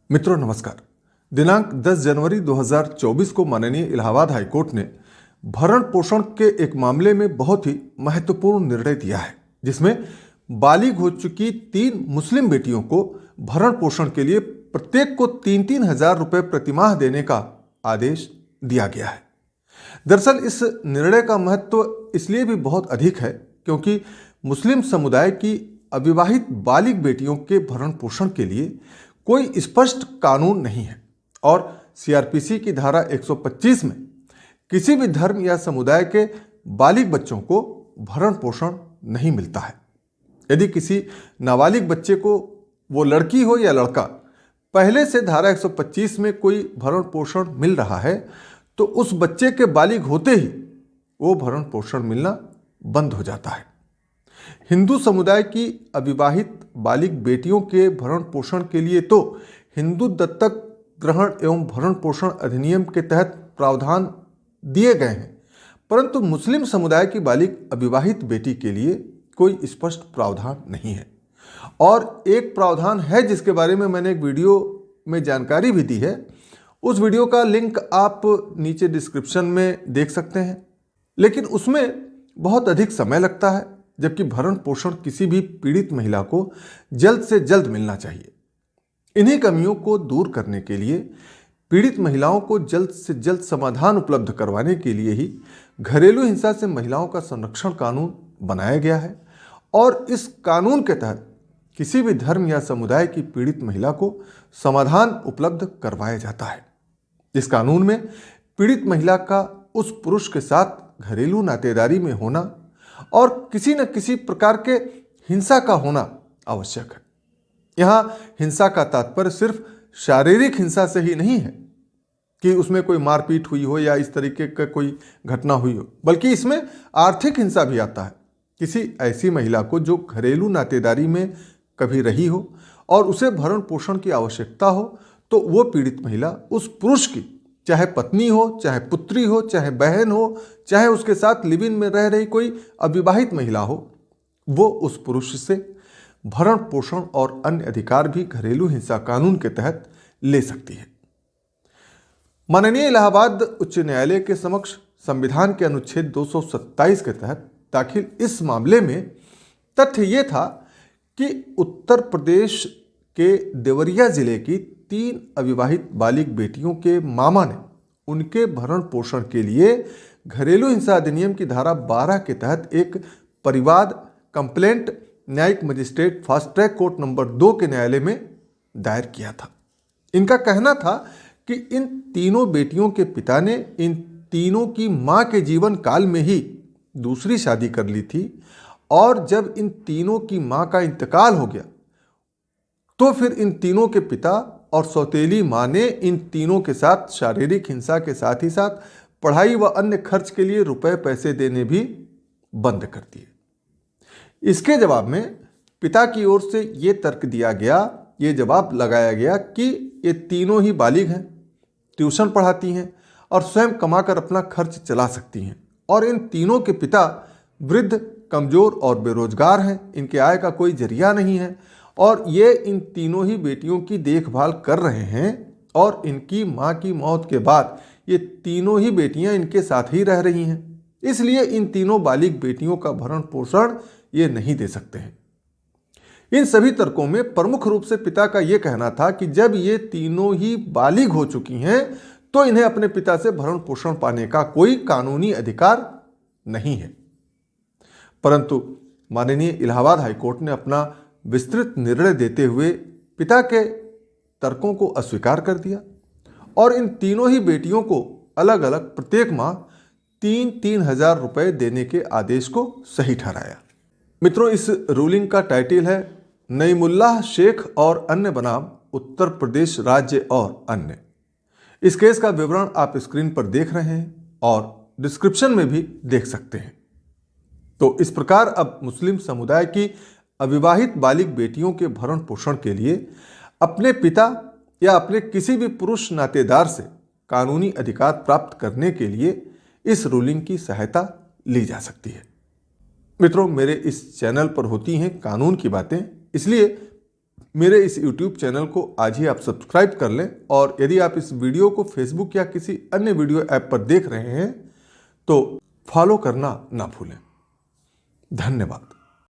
मित्रों नमस्कार। दिनांक 10 जनवरी 2024 को माननीय इलाहाबाद हाईकोर्ट ने भरण पोषण के एक मामले में बहुत ही महत्वपूर्ण निर्णय दिया है, जिसमें बालिग हो चुकी 3 मुस्लिम बेटियों को भरण पोषण के लिए प्रत्येक को 3-3 हजार रुपये प्रतिमाह देने का आदेश दिया गया है। दरअसल इस निर्णय का महत्व इसलिए भी बहुत अधिक है क्योंकि मुस्लिम समुदाय की अविवाहित बालिग बेटियों के भरण पोषण के लिए कोई स्पष्ट कानून नहीं है और सीआरपीसी की धारा 125 में किसी भी धर्म या समुदाय के बालिग बच्चों को भरण पोषण नहीं मिलता है। यदि किसी नाबालिग बच्चे को, वो लड़की हो या लड़का, पहले से धारा 125 में कोई भरण पोषण मिल रहा है तो उस बच्चे के बालिग होते ही वो भरण पोषण मिलना बंद हो जाता है। हिंदू समुदाय की अविवाहित बालिग बेटियों के भरण पोषण के लिए तो हिंदू दत्तक ग्रहण एवं भरण पोषण अधिनियम के तहत प्रावधान दिए गए हैं, परंतु मुस्लिम समुदाय की बालिग अविवाहित बेटी के लिए कोई स्पष्ट प्रावधान नहीं है। और एक प्रावधान है जिसके बारे में मैंने एक वीडियो में जानकारी भी दी है। उस वीडियो का लिंक आप नीचे डिस्क्रिप्शन में देख सकते हैं, लेकिन उसमें बहुत अधिक समय लगता है, जबकि भरण पोषण किसी भी पीड़ित महिला को जल्द से जल्द मिलना चाहिए। इन्हीं कमियों को दूर करने के लिए, पीड़ित महिलाओं को जल्द से जल्द समाधान उपलब्ध करवाने के लिए ही घरेलू हिंसा से महिलाओं का संरक्षण कानून बनाया गया है और इस कानून के तहत किसी भी धर्म या समुदाय की पीड़ित महिला को समाधान उपलब्ध करवाया जाता है। इस कानून में पीड़ित महिला का उस पुरुष के साथ घरेलू नातेदारी में होना और किसी न किसी प्रकार के हिंसा का होना आवश्यक है। यहाँ हिंसा का तात्पर्य सिर्फ शारीरिक हिंसा से ही नहीं है कि उसमें कोई मारपीट हुई हो या इस तरीके का कोई घटना हुई हो, बल्कि इसमें आर्थिक हिंसा भी आता है। किसी ऐसी महिला को जो घरेलू नातेदारी में कभी रही हो और उसे भरण पोषण की आवश्यकता हो, तो वो पीड़ित महिला उस पुरुष की, चाहे पत्नी हो, चाहे पुत्री हो, चाहे बहन हो, चाहे उसके साथ लिव इन में रह रही कोई अविवाहित महिला हो, वो उस पुरुष से भरण पोषण और अन्य अधिकार भी घरेलू हिंसा कानून के तहत ले सकती है। माननीय इलाहाबाद उच्च न्यायालय के समक्ष संविधान के अनुच्छेद 227 के तहत दाखिल इस मामले में तथ्य ये था कि उत्तर प्रदेश के देवरिया जिले की 3 अविवाहित बालिग बेटियों के मामा ने उनके भरण पोषण के लिए घरेलू हिंसा अधिनियम की धारा 12 के तहत एक परिवाद कंप्लेंट न्यायिक magistrate fast track court number 2 के न्यायालय में दायर किया था। इनका कहना था कि इन तीनों बेटियों के पिता ने इन तीनों की मां के जीवन काल में ही दूसरी शादी कर ली थी और जब इन तीनों की मां का इंतकाल हो गया तो फिर इन तीनों के पिता और सौतेली मां ने इन तीनों के साथ शारीरिक हिंसा के साथ ही साथ पढ़ाई व अन्य खर्च के लिए रुपए पैसे देने भी बंद कर दिए। इसके जवाब में पिता की ओर से ये तर्क दिया गया, ये जवाब लगाया गया कि ये तीनों ही बालिग हैं, ट्यूशन पढ़ाती हैं और स्वयं कमाकर अपना खर्च चला सकती हैं और इन तीनों के पिता वृद्ध, कमजोर और बेरोजगार हैं, इनके आय का कोई जरिया नहीं है और ये इन तीनों ही बेटियों की देखभाल कर रहे हैं और इनकी मां की मौत के बाद ये तीनों ही बेटियां इनके साथ ही रह रही हैं, इसलिए इन तीनों बालिग बेटियों का भरण पोषण ये नहीं दे सकते हैं। इन सभी तर्कों में प्रमुख रूप से पिता का यह कहना था कि जब ये तीनों ही बालिग हो चुकी हैं तो इन्हें अपने पिता से भरण पोषण पाने का कोई कानूनी अधिकार नहीं है। परंतु माननीय इलाहाबाद हाईकोर्ट ने अपना विस्तृत निर्णय देते हुए पिता के तर्कों को अस्वीकार कर दिया और इन तीनों ही बेटियों को अलग अलग प्रत्येक माह 3-3 हजार रुपए देने के आदेश को सही ठहराया। मित्रों, इस रूलिंग का टाइटल है नईमुल्लाह शेख और अन्य बनाम उत्तर प्रदेश राज्य और अन्य। इस केस का विवरण आप स्क्रीन पर देख रहे हैं और डिस्क्रिप्शन में भी देख सकते हैं। तो इस प्रकार अब मुस्लिम समुदाय की अविवाहित बालिग बेटियों के भरण पोषण के लिए अपने पिता या अपने किसी भी पुरुष नातेदार से कानूनी अधिकार प्राप्त करने के लिए इस रूलिंग की सहायता ली जा सकती है। मित्रों, मेरे इस चैनल पर होती हैं कानून की बातें, इसलिए मेरे इस YouTube चैनल को आज ही आप सब्सक्राइब कर लें और यदि आप इस वीडियो को Facebook या किसी अन्य वीडियो ऐप पर देख रहे हैं तो फॉलो करना ना भूलें। धन्यवाद।